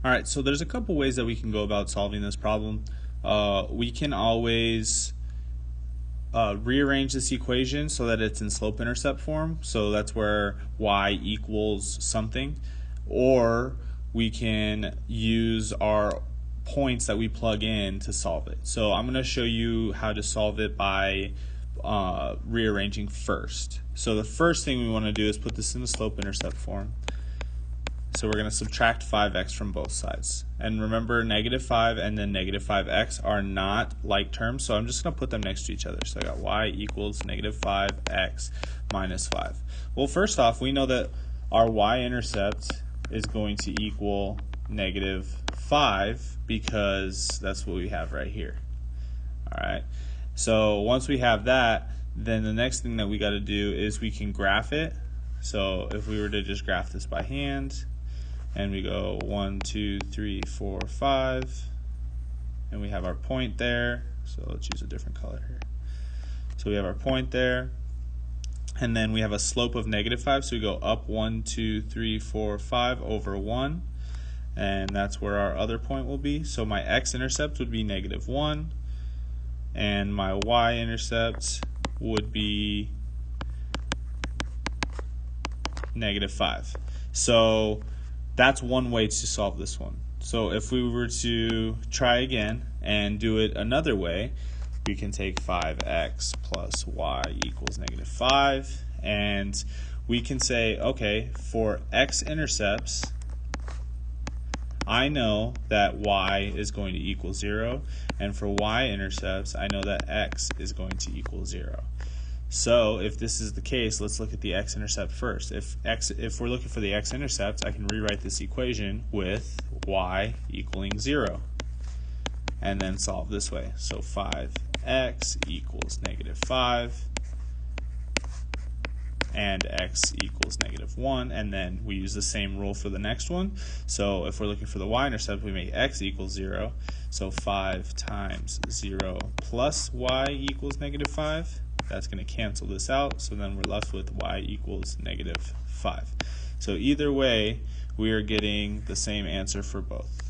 All right, so there's a couple ways that we can go about solving this problem. We can always rearrange this equation so that it's in slope-intercept form. So that's where y equals something. Or we can use our points that we plug in to solve it. So I'm going to show you how to solve it by rearranging first. So the first thing we want to do is put this in the slope-intercept form. So we're going to subtract 5x from both sides. And remember, negative 5 and then negative 5x are not like terms, so I'm just going to put them next to each other. So I got y equals negative 5x minus 5. Well, first off, we know that our y-intercept is going to equal negative 5 because that's what we have right here. All right. So once we have that, then the next thing that we got to do is we can graph it. So if we were to just graph this by hand, and we go 1, 2, 3, 4, 5, and we have our point there. So let's use a different color here. So we have our point there, and then we have a slope of negative 5, so we go up 1, 2, 3, 4, 5 over 1, and that's where our other point will be. So my x-intercept would be negative 1, and my y-intercept would be negative 5. So that's one way to solve this one. So if we were to try again and do it another way, we can take 5x plus y equals negative 5, and we can say, okay, for x-intercepts, I know that y is going to equal 0, and for y-intercepts, I know that x is going to equal 0. So if this is the case, let's look at the x-intercept first. If we're looking for the x-intercept, I can rewrite this equation with y equaling 0 and then solve this way. So 5x equals negative 5 and x equals negative 1, and then we use the same rule for the next one. So if we're looking for the y-intercept, we make x equals 0. So 5 times 0 plus y equals negative 5. That's going to cancel this out, so then we're left with y equals negative 5. So either way, we are getting the same answer for both.